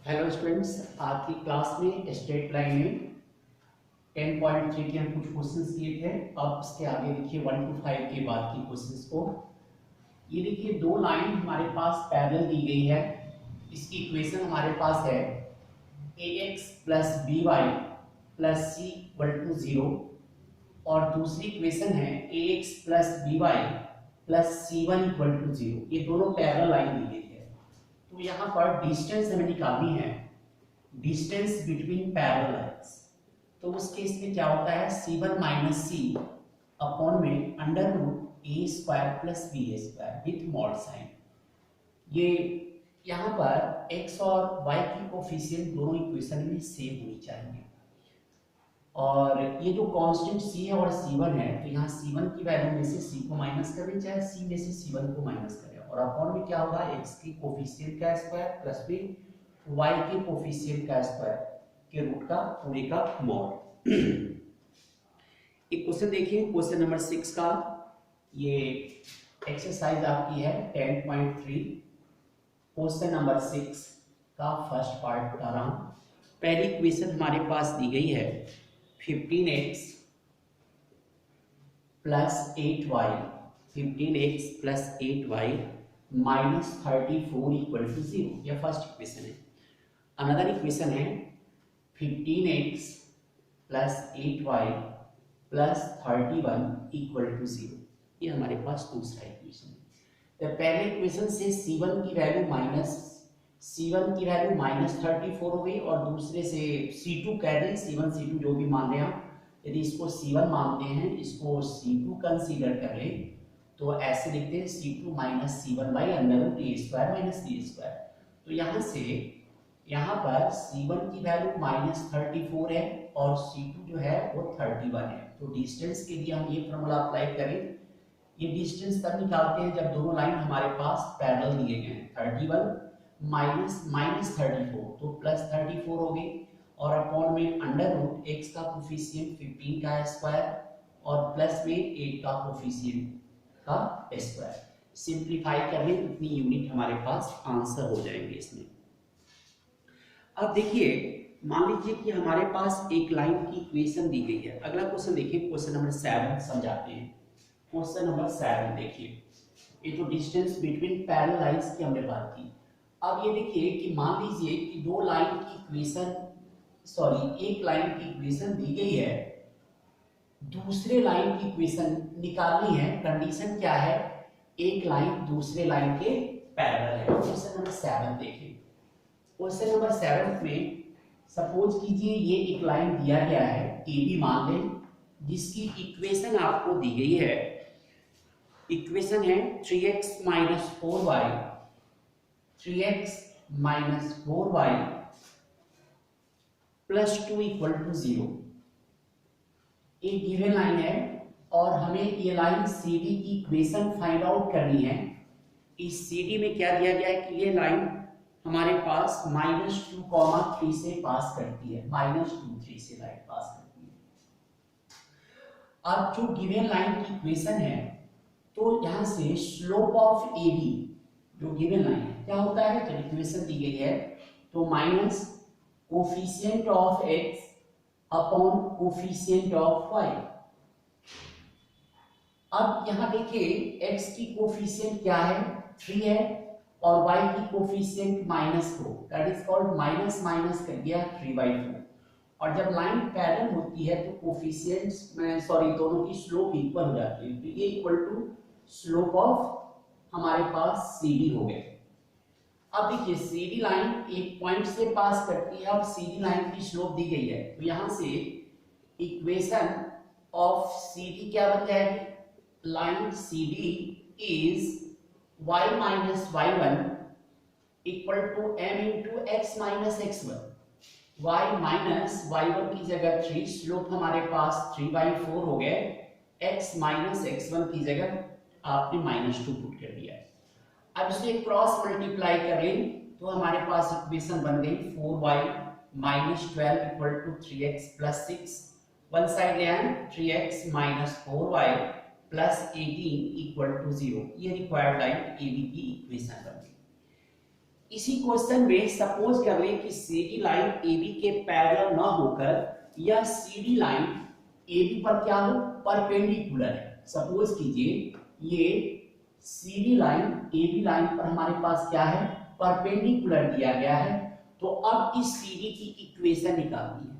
Hello students, आज की class में स्ट्रेट लाइन में 10.3 के हम कुछ क्वेश्चंस किए थे। अब इसके आगे देखिए 1 to 5 के बाद की क्वेश्चंस को। ये देखिए दो लाइन हमारे पास पैरेलल दी गई है। इसकी इक्वेशन हमारे पास है ax plus b y plus c equal to 0 और दूसरी इक्वेशन है ax plus b y plus c one equal to 0। ये दोनों पैरेलल लाइन दी गई है। तो यहाँ पर डिस्टेंस हमें निकालनी है, डिस्टेंस बिटवीन पैरेलल लाइंस। तो उस केस में क्या होता है, c1 माइनस सी अपॉन में under root a square plus b a square with mod sign. ये यहाँ पर x और y की कोफिशिएंट दोनों इक्वेशन में सेम होनी चाहिए। और ये जो कांस्टेंट c है और c1 है, तो यहाँ c1 की वैल्यू में से c को माइनस करें, चाहे c में से c1 को माइनस करें, और अपॉन में क्या होगा x की कोफिशिएंट का स्क्वायर प्लस फिर y के कोफिशिएंट का स्क्वायर के रूट का पूरे का मॉड। एक क्वेश्चन देखिए, क्वेश्चन नंबर 6 का ये एक्सरसाइज आपकी है 10.3। क्वेश्चन नंबर 6 का फर्स्ट पार्ट बता रहा हूं। पहली इक्वेशन हमारे पास दी गई है 15x plus 8y, 15x plus 8y minus 34 equal to 0। यह फर्स्ट इक्वेशन है। अनदर इक्वेशन है 15x plus 8y plus 31 equal to 0। ये हमारे पास दूसरा इक्वेशन है। तो पहले इक्वेशन से c1 की वैल्यू माइनस 34 हो गई, और दूसरे से c2 कह दें, c1 c2 जो भी मान रहे हैं आप। यदि इसको c1 मानते हैं, इसको c2 कंसीडर कर लें, तो ऐसे लिखते हैं c2 minus c1 by under root a square minus b square. तो यहाँ से यहाँ पर c1 की वैल्यू माइनस 34 है और c2 जो है वो 31 है। तो डिस्टेंस के लिए हम ये फॉर्मूला अप्लाई करें। ये डिस्टेंस तब निकालते हैं जब दोनों लाइन हमारे पास पैरेलल दिए गए हैं। 31 माइनस 34 तो प्लस 34 हो गई, और अपॉन में अंडर रूट x का कोफिशिएंट 15 का स्क्वायर और प्लस में 8 का कोफिशिएंट का स्क्वायर। सिंप्लीफाई कर लें, इतनी यूनिट हमारे पास आंसर हो जाएंगे इसमें। अब देखिए, मान लीजिए कि हमारे पास एक लाइन की इक्वेशन दी गई है। अगला क्वेश्चन देखिए, क्वेश्चन नंबर 7 समझाते हैं। क्वेश्चन नंबर 7 देखिए, ये तो डिस्टेंस बिटवीन पैरेलल लाइंस की हमने बात की। अब ये देखिए कि मान लीजिए कि दो लाइन की इक्वेशन, एक लाइन की इक्वेशन दी गई है, दूसरे लाइन की इक्वेशन निकालनी है। कंडीशन क्या है, एक लाइन दूसरे लाइन के पैरेलल है। क्वेश्चन नंबर 7 देखिए। क्वेश्चन नंबर 7 में सपोज कीजिए ये एक लाइन दिया गया है, ए बी मान लें, जिसकी इक्वेशन आपको दी गई है। इक्वेशन है 3x minus 4y, 3x minus 4y plus 2 equal to 0। एक गिवन लाइन है और हमें ये लाइन सी डी की इक्वेशन फाइंड आउट करनी है। इस सी डी में क्या दिया गया है कि ये लाइन हमारे पास -2, 3 से पास करती है, -2, 3 से लाइन पास करती है। अब जो गिवन लाइन की इक्वेशन है, तो यहां से स्लोप ऑफ ए बी जो गिवन लाइन है क्या होता है, जब इक्वेशन दी गई है तो minus coefficient of x upon coefficient of y। अब यहां देखिए x की कोफिशिएंट क्या है, 3 है, और y की coefficient -4, that is called minus minus कर दिया 3/4। और जब लाइन पैरेलल होती है तो कोफिशिएंट्स में दोनों की स्लोप इक्वल हो जाती है। तो ये इक्वल टू स्लोप ऑफ हमारे पास CD हो गए। अब देखिए CD लाइन एक पॉइंट से पास करती है, अब CD लाइन की स्लोप दी गई है, तो यहां से इक्वेशन ऑफ CD क्या बन जाएगी, line CD is y minus y1 equal to m into x minus x1। y minus y1 की जगह 3, स्लोप हमारे पास 3/4 हो गए, x माइनस x1 की जगह आपने -2 पुट कर दिया है। अब इसे क्रॉस मल्टीप्लाई कर लें तो हमारे पास इक्वेशन बन गई 4y minus 12 equal to 3x plus 6। One side ले आए, 3x minus 4y plus 18 equal to 0। ये रिक्वायर्ड लाइन AB की इक्वेशन बन गई। इसी क्वेश्चन में सपोज कर लें कि सीडी लाइन एबी के पैरेलल ना होकर या सीडी लाइन एबी पर क्या हो, परपेंडिकुलर है। सपोज कीजिए ये सीडी लाइन एबी लाइन पर हमारे पास क्या है, परपेंडिकुलर दिया गया है। तो अब इस सीडी की इक्वेशन निकालनी है।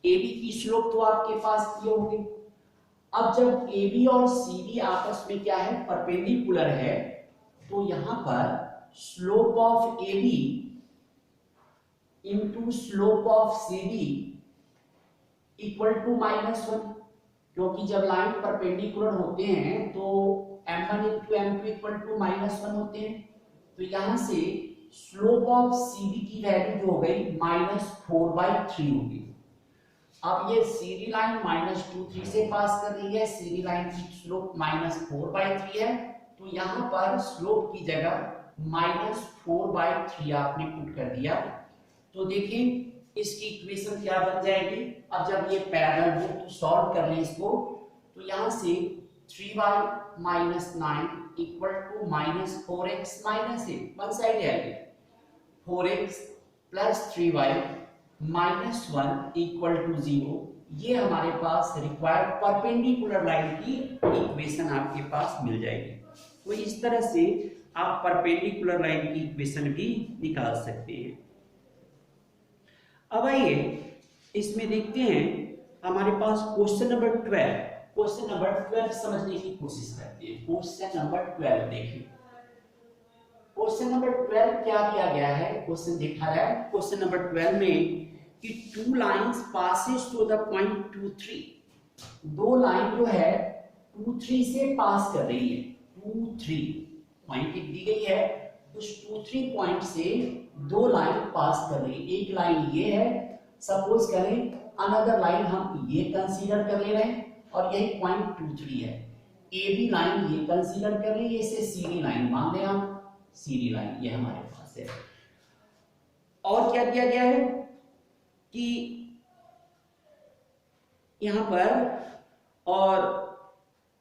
एबी की स्लोप तो आपके पास ये होगी। अब जब एबी और सीडी आपस में क्या है, परपेंडिकुलर है, तो यहां पर slope of AB into slope of CD equal to -1, क्योंकि जब लाइन परपेंडिकुलर होते हैं तो m1 into m2 equal to -1 होते हैं। तो यहां से स्लोप ऑफ सीडी की वैल्यू जो हो गई -4/3 होगी। अब ये सीडी लाइन -2 3 से पास कर रही है, सीडी लाइन की स्लोप -4/3 है, तो यहां पर स्लोप की जगह -4/3 आपने पुट कर दिया। तो देखिए इसकी इक्वेशन क्या बन जाएगी। अब जब ये पैरेलल हो तो सॉल्व कर लें इसको। तो यहां से 3y - 9 equal to -4x - 8, one side आएगी। 4x plus 3y -1 equal to 0। ये हमारे पास रिक्वायर्ड परपेंडिकुलर लाइन की इक्वेशन आपके पास मिल जाएगी। तो इस तरह से आप परपेंडिकुलर लाइन की इक्वेशन भी निकाल सकते हैं। अब आइए इसमें देखते हैं हमारे पास क्वेश्चन नंबर 12। क्वेश्चन नंबर 12 समझने की कोशिश करते हैं। क्वेश्चन नंबर 12 देखिए। क्वेश्चन नंबर 12 क्या दिया गया है, क्वेश्चन देखा है क्वेश्चन नंबर 12 में कि 2 lines passes to the point 2 3। दो लाइन जो है 2 3 से पास कर रही है। 2 3 पॉइंट दी गई है, उस 2 3 पॉइंट से दो लाइन पास कर रही है। एक लाइन ये है, सपोज करें अनदर लाइन हम ये कंसीडर कर ले रहे हैं और यही पॉइंट 2 3 है। ए बी लाइन ये कंसीडर कर रही है, इसे सीडी लाइन मान लें आप। सीडी लाइन ये हमारे पास है। और क्या दिया गया है कि यहां पर और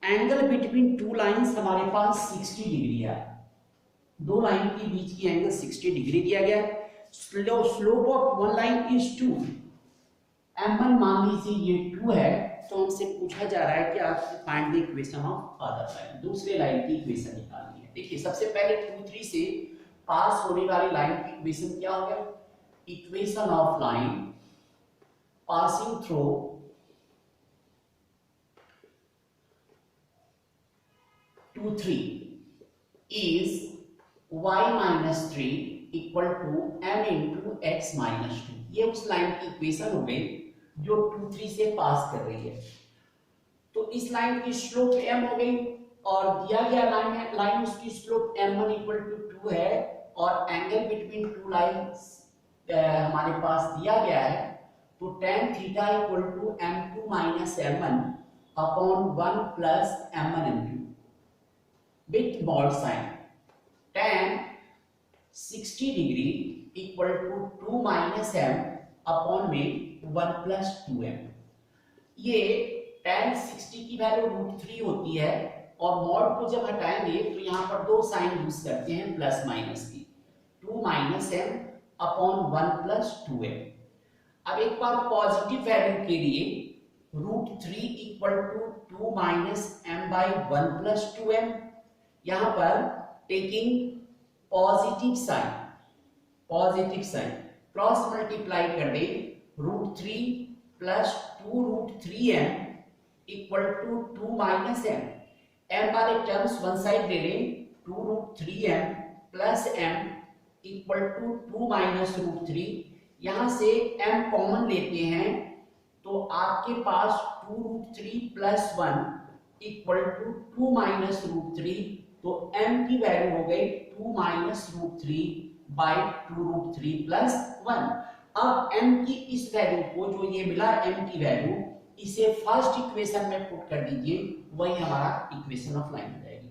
एंगल बिटवीन टू लाइंस हमारे पास 60 डिग्री है। दो लाइन के बीच की एंगल 60 डिग्री दिया गया। Slope of one line is 2। m1 मान लीजिए ये 2 है, तो हमसे पूछा जा रहा है कि आप find the equation of other line, दूसरे लाइन की इक्वेशन निकालनी है। देखिए सबसे पहले 2 3 से पास होने वाली लाइन की इक्वेशन क्या हो गया, equation of line passing through 2 3 is y minus 3 equal to m into x minus 2। ये उस लाइन की इक्वेशन हो गई जो 2 3 से पास कर रही है। तो इस लाइन की स्लोप m हो गई और दिया गया लाइन है, लाइन उसकी स्लोप m1 इक्वल टू 2 है और एंगल बिटवीन टू लाइंस हमारे पास दिया गया है। तो tan theta equal to m2 minus m1 upon 1 plus m1 m2 with mod sign tan 60 degree equal to 2 minus m upon में 1 प्लस 2m। ये tan 60 की वैल्यू √3 होती है और मॉड को जब हटाएंगे तो यहाँ पर दो साइन यूज करते हैं प्लस माइनस की, 2 minus m upon 1 plus 2m। अब एक बार पॉजिटिव वैल्यू के लिए √3 equal to 2 minus m by 1 plus 2m। यहाँ पर taking positive sign cross multiply कर दे, √3 plus 2√3m equal to 2 minus m। m वाले टर्म्स वन साइड ले लें, 2√3m plus m equal to 2 minus √3। यहां से m कॉमन लेते हैं तो आपके पास 2√3 प्लस 1 इक्वल टू 2 माइनस √3। तो m की वैल्यू हो गई 2 माइनस √3 बाई 2√3 प्लस 1। अब m की इस वैल्यू को जो ये मिला m की वैल्यू, इसे फर्स्ट इक्वेशन में पुट कर दीजिए, वही हमारा इक्वेशन ऑफ लाइन हो जाएगी।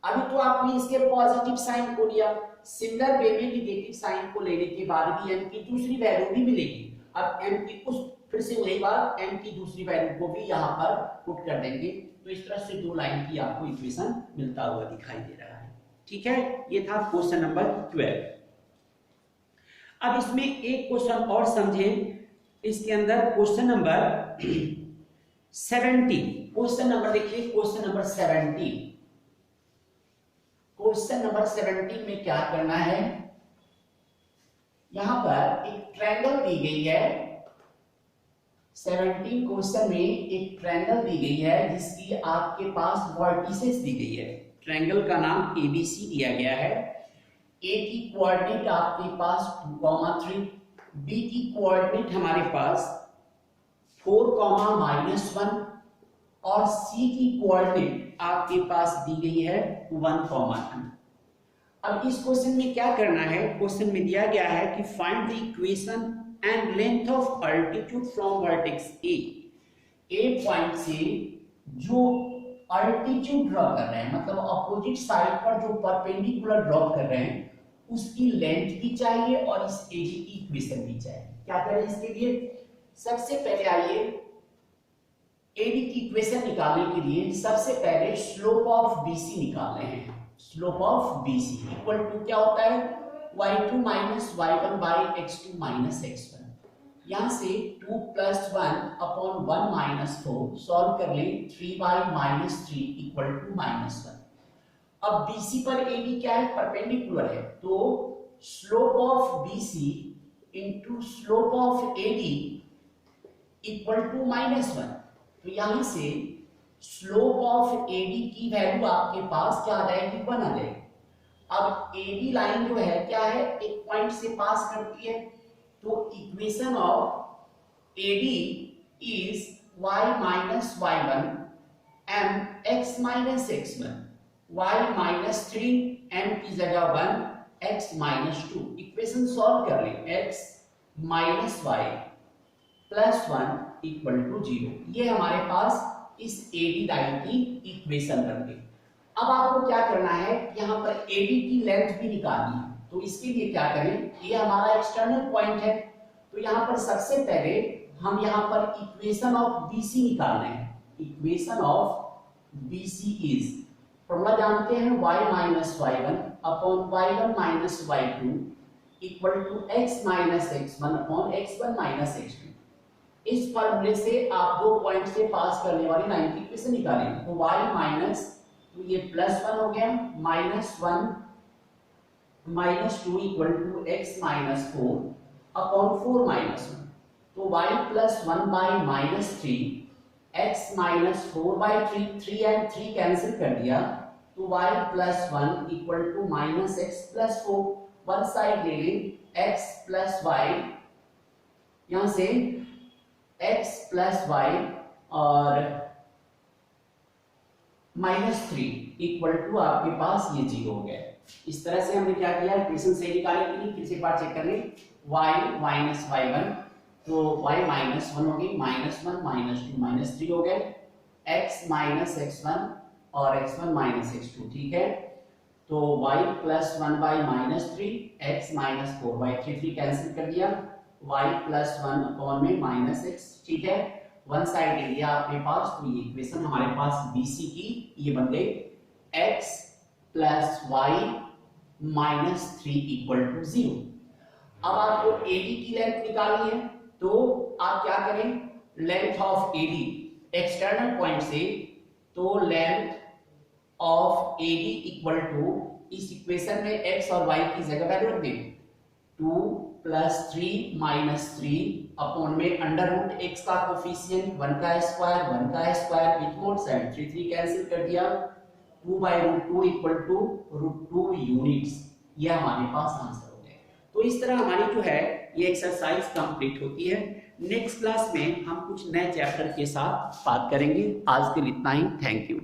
अभी तो आपने इसके पॉजिटिव साइन को लिया, सिमिलर वे में नेगेटिव साइन को लेने के बाद भी m की दूसरी वैल्यू भी मिलेगी। अब m की उस फिर से वही बात, m की दूसरी वैल्यू को भी यहाँ पर पुट कर देंगे। तो इस तरह से दो लाइन की आपको इक्वेशन मिलता हुआ दिखाई दे रहा है। ठीक है, ये था क्वेश्चन नंबर 12। अब इसमें एक क्वेश्चन और समझें, इसके अंदर क्वेश्चन नंबर 70, क्वेश्चन नंबर देखिए, क्वेश्चन नंबर 70, क्वेश्चन नंबर 70 में क्या करना है, यहां पर एक ट्रायंगल दी गई है। 17 क्वेश्चन में एक ट्रायंगल दी गई है जिसकी आपके पास वर्टिसेस दी गई है। ट्रायंगल का नाम एबीसी दिया गया है। ए की कोऑर्डिनेट आपके पास 2,3, बी की कोऑर्डिनेट हमारे पास 4,-1 और सी की कोऑर्डिनेट आपके पास दी गई है 1,2। अब इस क्वेश्चन में क्या करना है, क्वेश्चन में दिया गया है कि find the equation and length of altitude from vertex A. A point से जो अल्टीट्यूड ड्रॉ कर रहे हैं, मतलब अपोजिट साइड पर जो परपेंडिकुलर ड्रॉ कर रहे हैं, उसकी लेंथ भी चाहिए और इस एडी की इक्वेशन भी चाहिए। क्या करें इसके लिए, सबसे पहले आइए एडी की इक्वेशन निकालने के लिए सबसे पहले स्लोप ऑफ बीसी निकाल रहे हैं। Slope of BC equal to क्या होता है, y2 minus y1 by x2 minus x1। यहां से 2 + 1 अपॉन 1 माइनस 4 सॉल्व कर ले, 3 बाई माइनस 3 इक्वल टू -1। अब BC पर AB क्या है, परपेंडिकुलर है, तो slope of BC into slope of AD equal to -1। तो यहां से स्लोप ऑफ AD की वैल्यू आपके पास क्या आ जाएगी, 1 आ जाएगी। अब AD लाइन जो है क्या है, एक पॉइंट से पास करती है, तो equation of AD is y minus y1 m x minus x1, y minus 3 m की जगह 1 x माइनस 2। इक्वेशन सॉल्व कर ले, x minus y plus 1 equal to 0। ये हमारे पास इस AD लाइन की इक्वेशन बन गई। अब आपको क्या करना है, यहाँ पर AD की लेंथ भी निकालनी है, तो इसके लिए क्या करें, ये हमारा एक्सटर्नल पॉइंट है, तो यहाँ पर सबसे पहले हम यहाँ पर इक्वेशन ऑफ BC निकाल रहे हैं। Equation of BC is, formula जानते हैं, y minus y1 upon y1 minus y2 equal to x minus x1 upon x1 minus x2। इस फॉर्मूले से आप दो पॉइंट से पास करने वाली लाइन की इक्वेशन निकालेंगे, तो y माइनस, तो ये +1 हो गया, -1 -2 equal to x minus 4 upon 4 minus 1। तो y plus 1 by -3 x minus 4 by 3, 3 and 3 cancel कर दिया, तो y plus 1 equal to minus x plus 4। One side ले लें, x प्लस y, यहां से x प्लस y और -3 इक्वल टू आपके पास ये 0 हो गया। इस तरह से हमने क्या किया, इक्वेशन सही निकालने के लिए फिर से बार चेक कर लें, y माइनस y1, तो y माइनस 1 हो गई, -1 -2 -3 हो गए, x माइनस x1 और x1 माइनस x2, ठीक है। तो y plus 1 by -3, x minus 4 by 3 cancel कर दिया, y प्लस 1 अपॉन में -x, ठीक है। वन साइड ले लिया आपके पास, तो ये इक्वेशन हमारे पास BC की ये बन गई, x plus y minus 3 equal to 0। अब आपको AD की लेंथ निकालनी है, तो आप क्या करें, length of AD external point से, तो length of AD equal to, इस इक्वेशन में x और y की जगह वैल्यू रख दें, 2 + 3 - 3 अपॉन में अंडर रूट x का कोफिशिएंट 1 का square with mode side 3 cancel कर दिया, 2/√2 इक्वल टू √2 यूनिट्स। ये हमारे पास आंसर हो गया। तो इस तरह हमारी जो है ये एक्सरसाइज कंप्लीट होती है। नेक्स्ट क्लास में हम कुछ नए चैप्टर के साथ बात करेंगे। आज के लिए इतना ही, थैंक यू।